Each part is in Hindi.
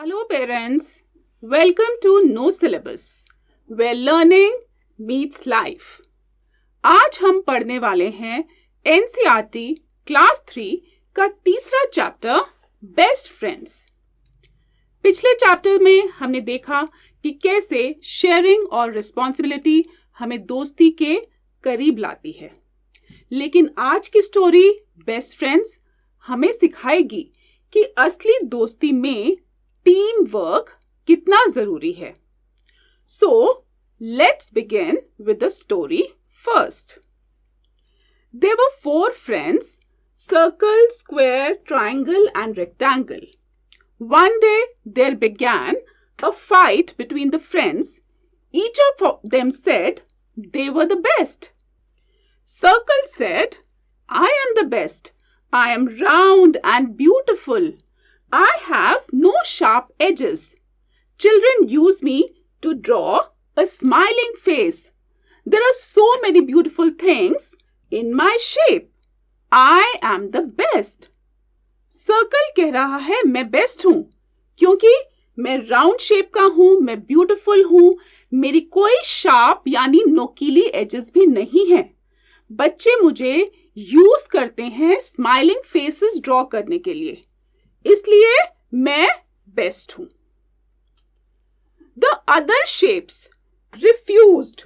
Hello parents, welcome to No Syllabus, where learning meets life. आज हम पढ़ने वाले हैं NCERT क्लास 3 का तीसरा चैप्टर बेस्ट फ्रेंड्स। पिछले चैप्टर में हमने देखा कि कैसे शेयरिंग और रिस्पॉन्सिबिलिटी हमें दोस्ती के करीब लाती है, लेकिन आज की स्टोरी बेस्ट फ्रेंड्स हमें सिखाएगी कि असली दोस्ती में टीम वर्क कितना जरूरी है। So let's begin with the story first. There were 4 friends, circle, square, triangle and rectangle. One day there began a fight between the friends. Each of them said they were the best. Circle said, I am the best. I am round and beautiful. I have no sharp edges. Children use me to draw a smiling face. There are so many beautiful things in my shape. I am the best. Circle कह रहा है मैं बेस्ट हूँ क्योंकि मैं राउंड शेप का हूँ, मैं ब्यूटीफुल हूँ, मेरी कोई शार्प यानी नोकीली एजेस भी नहीं है। बच्चे मुझे यूज करते हैं स्माइलिंग फेसेस ड्रॉ करने के लिए, इसलिए मैं बेस्ट हूं। The other shapes refused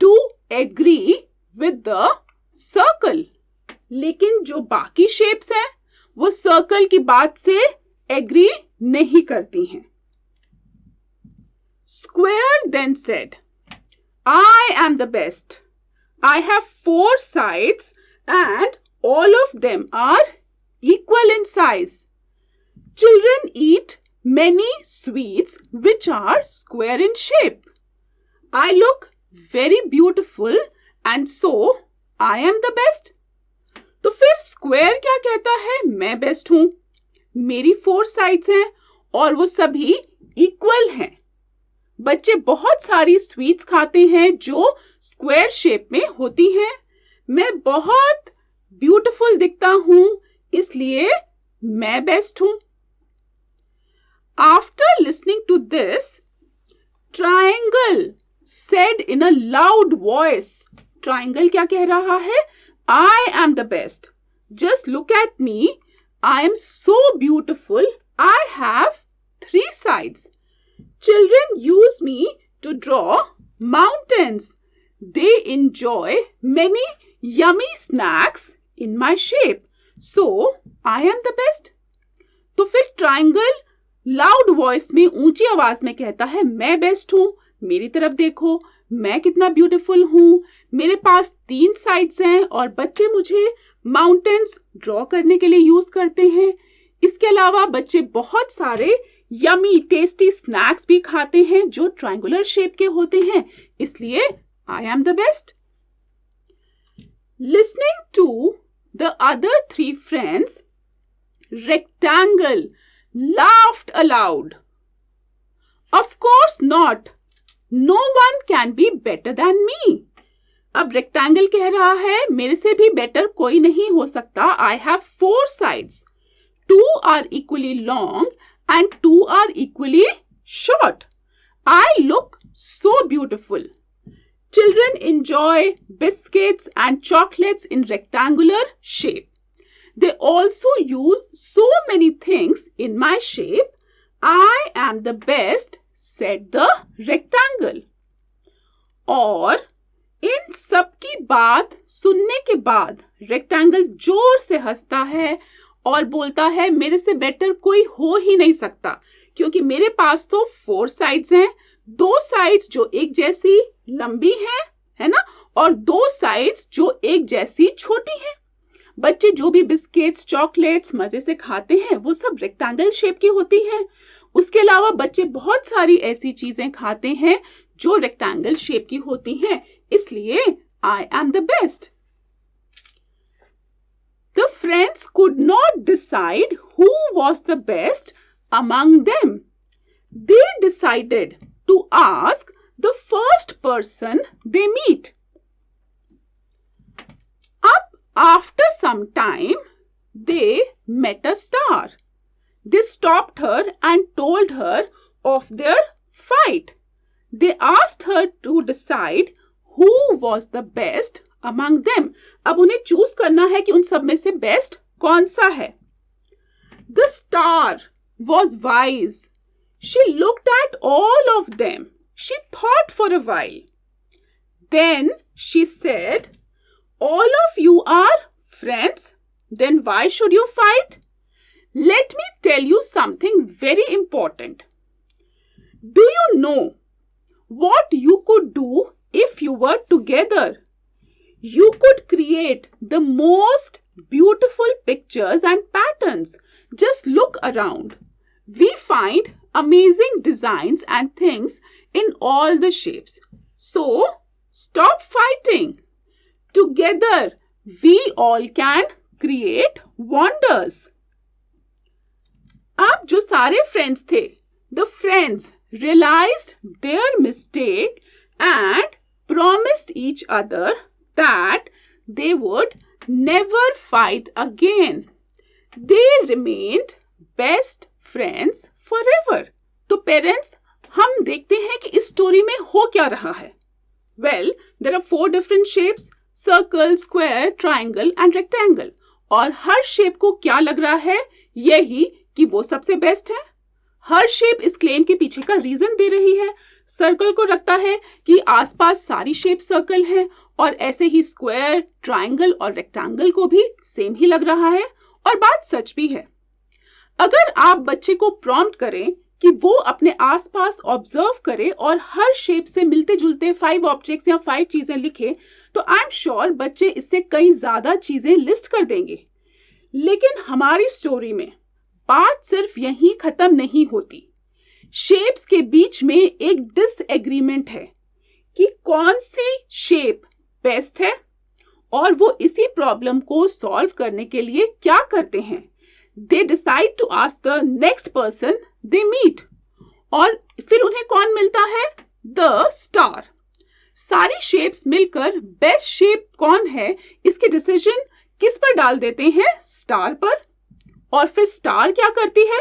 to agree with the circle. लेकिन जो बाकी शेप्स हैं वो सर्कल की बात से एग्री नहीं करती हैं। Square then said, I am the best. I have 4 sides and all of them are equal in size. Children eat many sweets which are square in shape. I look very beautiful and so I am the best. तो फिर स्क्वायर क्या कहता है? मैं बेस्ट हूं, मेरी 4 साइड्स हैं और वो सभी इक्वल हैं। बच्चे बहुत सारी स्वीट्स खाते हैं जो स्क्वायर शेप में होती हैं। मैं बहुत ब्यूटीफुल दिखता हूं, इसलिए मैं बेस्ट हूं। After listening to this, Triangle said in a loud voice. Triangle क्या कह रहा है? I am the best. Just look at me. I am so beautiful. I have 3 sides. Children use me to draw mountains. They enjoy many yummy snacks in my shape. So, I am the best. तो फिर ट्राइंगल लाउड वॉइस में ऊंची आवाज में कहता है मैं बेस्ट हूं, मेरी तरफ देखो, मैं कितना ब्यूटीफुल हूं, मेरे पास 3 साइड्स हैं और बच्चे मुझे माउंटेन्स ड्रॉ करने के लिए यूज करते हैं। इसके अलावा बच्चे बहुत सारे यमी टेस्टी स्नैक्स भी खाते हैं जो ट्रायंगुलर शेप के होते हैं, इसलिए I am the best. Listening to the other 3 friends, Rectangle laughed aloud. Of course not. No one can be better than me. अब रेक्टेंगल कह रहा है मेरे से भी बेटर कोई नहीं हो सकता। I have 4 sides. 2 are equally long and 2 are equally short. I look so beautiful. Children enjoy biscuits and chocolates in rectangular shape. They also use so many things in my shape. I am the best, said the rectangle. और इन सब की बात सुनने के बाद रेक्टेंगल जोर से हंसता है और बोलता है मेरे से बेटर कोई हो ही नहीं सकता क्योंकि मेरे पास तो 4 साइड्स हैं, 2 साइड्स जो एक जैसी लंबी हैं, है ना, और 2 साइड्स जो एक जैसी छोटी हैं। बच्चे जो भी बिस्किट्स चॉकलेट्स मजे से खाते हैं वो सब रेक्टेंगल शेप की होती हैं। उसके अलावा बच्चे बहुत सारी ऐसी चीजें खाते हैं जो रेक्टेंगल शेप की होती हैं, इसलिए I am the best. The friends could not decide who was the best among them. They decided to ask the first person they meet. After some time, they met a star. They stopped her and told her of their fight. They asked her to decide who was the best among them. अब उन्हें चूज करना है कि उन सब में से बेस्ट कौन सा है. The star was wise. She looked at all of them. She thought for a while. Then she said, "All of you are friends. Then why should you fight? Let me tell you something very important. Do you know what you could do if you were together? You could create the most beautiful pictures and patterns. Just look around. We find amazing designs and things in all the shapes. So, stop fighting. Together, we all can create wonders." अब जो सारे फ्रेंड्स थे, the friends realized their mistake and promised each other that they would never fight again. They remained best friends forever. तो पेरेंट्स, हम देखते हैं कि इस स्टोरी में हो क्या रहा है. Well, there are 4 different shapes: circle, square, triangle and rectangle. और हर शेप को क्या लग रहा है? यही कि वो सबसे बेस्ट है. हर शेप इस क्लेम के पीछे का रीजन दे रही है. सर्कल को लगता है कि आसपास सारी शेप सर्कल है, और ऐसे ही स्क्वायर, ट्रायंगल और रेक्टेंगल को भी सेम ही लग रहा है. और बात सच भी है. अगर आप बच्चे को प्रॉम्प्ट करें कि वो अपने आसपास ऑब्जर्व करे और हर शेप से मिलते जुलते 5 ऑब्जेक्ट्स या 5 चीजें लिखे, तो आई एम श्योर बच्चे इससे कई ज्यादा चीजें लिस्ट कर देंगे. लेकिन हमारी स्टोरी में बात सिर्फ यहीं खत्म नहीं होती. शेप्स के बीच में एक डिसएग्रीमेंट है कि कौन सी शेप बेस्ट है, और वो इसी प्रॉब्लम को सॉल्व करने के लिए क्या करते हैं. They decide to ask the next person they meet. और फिर उन्हें कौन मिलता है? The star. सारी शेप्स मिलकर बेस्ट शेप कौन है, इसके डिसीजन किस पर डाल देते हैं? स्टार पर. और फिर स्टार क्या करती है?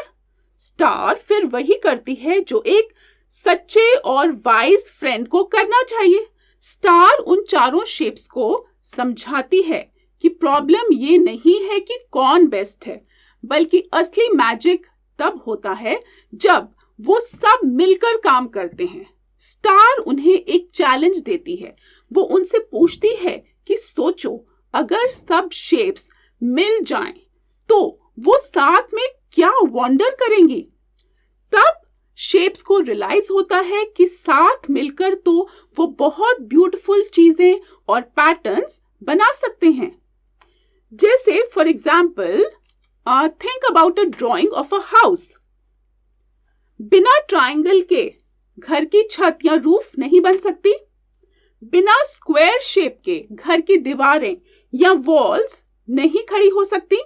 स्टार फिर वही करती है जो एक सच्चे और वाइज फ्रेंड को करना चाहिए. स्टार उन चारों शेप्स को समझाती है कि प्रॉब्लम ये नहीं है कि कौन बेस्ट है, बल्कि असली मैजिक तब होता है जब वो सब मिलकर काम करते हैं. स्टार उन्हें एक चैलेंज देती है. वो उनसे पूछती है कि सोचो, अगर सब शेप्स मिल जाएं, तो वो साथ में क्या वंडर करेंगी. तब शेप्स को रियलाइज होता है कि साथ मिलकर तो वो बहुत ब्यूटीफुल चीजें और पैटर्न्स बना सकते हैं. जैसे for example, think about a drawing of a house. बिना ट्रायंगल के घर की छत या रूफ नहीं बन सकती. बिना स्क्वायर शेप के घर की दीवारें या वॉल्स नहीं खड़ी हो सकती.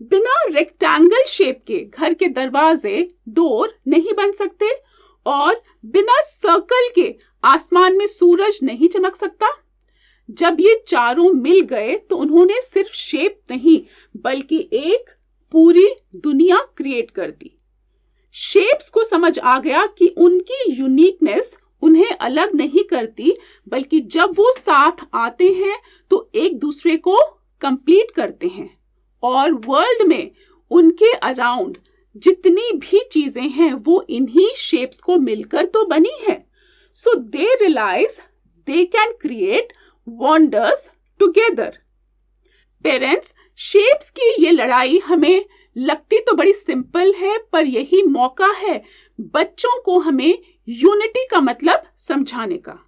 बिना रेक्टेंगल शेप के घर के दरवाजे, डोर नहीं बन सकते. और बिना सर्कल के आसमान में सूरज नहीं चमक सकता. जब ये चारों मिल गए तो उन्होंने सिर्फ शेप नहीं बल्कि एक पूरी दुनिया क्रिएट कर दी. शेप्स को समझ आ गया कि उनकी यूनिकनेस उन्हें अलग नहीं करती, बल्कि जब वो साथ आते हैं तो एक दूसरे को कंप्लीट करते हैं. और वर्ल्ड में उनके अराउंड जितनी भी चीजें हैं वो इन्हीं शेप्स को मिलकर तो बनी है. So they realise they can create wonders together. Parents, शेप्स की ये लड़ाई हमें लगती तो बड़ी सिंपल है, पर यही मौका है बच्चों को हमें यूनिटी का मतलब समझाने का.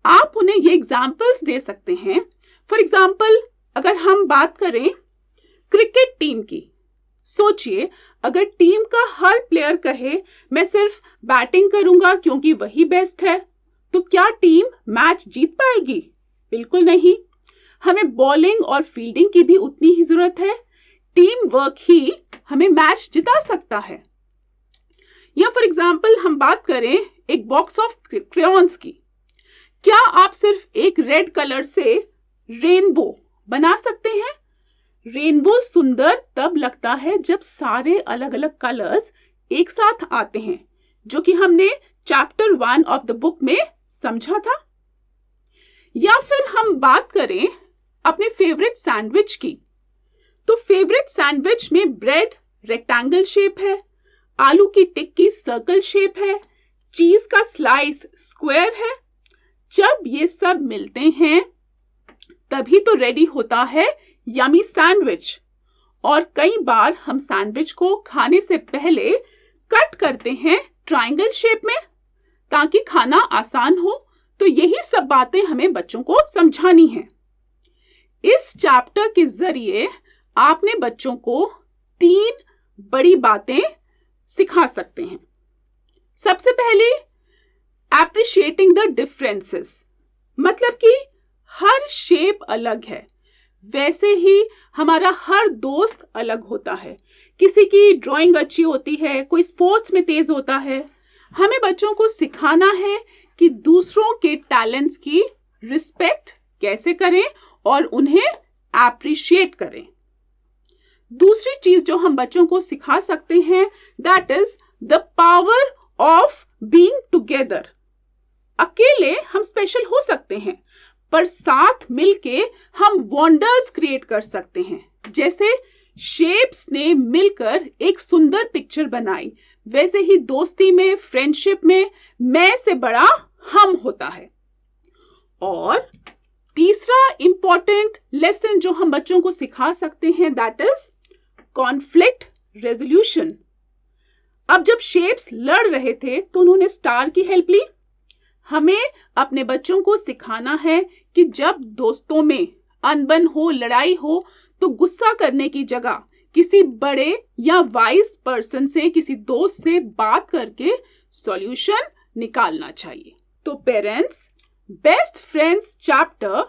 आप उन्हें ये एग्जाम्पल्स दे सकते हैं. फॉर एग्जाम्पल, अगर हम बात करें क्रिकेट टीम की, सोचिए अगर टीम का हर प्लेयर कहे मैं सिर्फ बैटिंग करूंगा क्योंकि वही बेस्ट है, तो क्या टीम मैच जीत पाएगी? बिल्कुल नहीं. हमें बॉलिंग और फील्डिंग की भी उतनी ही जरूरत है. टीम वर्क ही हमें मैच जिता सकता है. या फॉर एग्जाम्पल हम बात करें एक बॉक्स ऑफ क्रेयॉन्स की. क्या आप सिर्फ एक रेड कलर से रेनबो बना सकते हैं? रेनबो सुंदर तब लगता है जब सारे अलग अलग कलर्स एक साथ आते हैं, जो कि हमने चैप्टर 1 ऑफ द बुक में समझा था। या फिर हम बात करें अपने फेवरेट सैंडविच की, तो फेवरेट सैंडविच में ब्रेड रेक्टेंगल शेप है, आलू की टिक्की सर्कल शेप है, चीज का स्लाइस स्क्वायर है। जब ये सब मिलते हैं तभी तो रेडी होता है यमी सैंडविच। और कई बार हम सैंडविच को खाने से पहले कट करते हैं ट्रायंगल शेप में ताकि खाना आसान हो। तो यही सब बातें हमें बच्चों को समझानी है। इस चैप्टर के जरिए आपने बच्चों को 3 बड़ी बातें सिखा सकते हैं। सबसे पहले एप्रिशिएटिंग द डिफरेंसेस, मतलब कि हर शेप अलग है, वैसे ही हमारा हर दोस्त अलग होता है। किसी की ड्राइंग अच्छी होती है, कोई स्पोर्ट्स में तेज होता है। हमें बच्चों को सिखाना है कि दूसरों के टैलेंट्स की रिस्पेक्ट कैसे करें और उन्हें एप्रिशिएट करें। दूसरी चीज जो हम बच्चों को सिखा सकते हैं, that is the power of being together. अकेले हम स्पेशल हो सकते हैं, पर साथ मिलके हम वंडर्स क्रिएट कर सकते हैं। जैसे शेप्स ने मिलकर एक सुंदर पिक्चर बनाई, वैसे ही दोस्ती में, फ्रेंडशिप में मैं से बड़ा हम होता है। और तीसरा इंपॉर्टेंट लेसन जो हम बच्चों को सिखा सकते हैं, दैट इज कॉन्फ्लिक्ट रेजोल्यूशन। अब जब शेप्स लड़ रहे थे तो उन्होंने स्टार की हेल्प ली। हमें अपने बच्चों को सिखाना है कि जब दोस्तों में अनबन हो, लड़ाई हो, तो गुस्सा करने की जगह किसी बड़े या वाइज पर्सन से, किसी दोस्त से बात करके सॉल्यूशन निकालना चाहिए। तो पेरेंट्स, बेस्ट फ्रेंड्स चैप्टर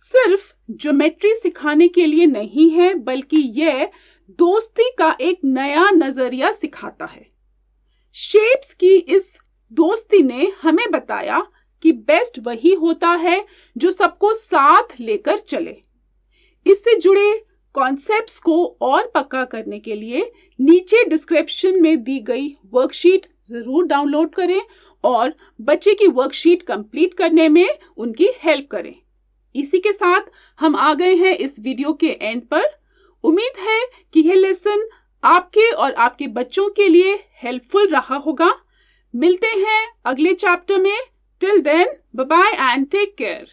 सिर्फ ज्योमेट्री सिखाने के लिए नहीं है, बल्कि यह दोस्ती का एक नया नजरिया सिखाता है। शेप्स की इस दोस्ती ने हमें बताया कि बेस्ट वही होता है जो सबको साथ लेकर चले। इससे जुड़े कॉन्सेप्ट्स को और पक्का करने के लिए नीचे डिस्क्रिप्शन में दी गई वर्कशीट जरूर डाउनलोड करें और बच्चे की वर्कशीट कंप्लीट करने में उनकी हेल्प करें। इसी के साथ हम आ गए हैं इस वीडियो के एंड पर। उम्मीद है कि यह लेसन आपके और आपके बच्चों के लिए हेल्पफुल रहा होगा। मिलते हैं अगले चैप्टर में। Till then, bye bye and take care.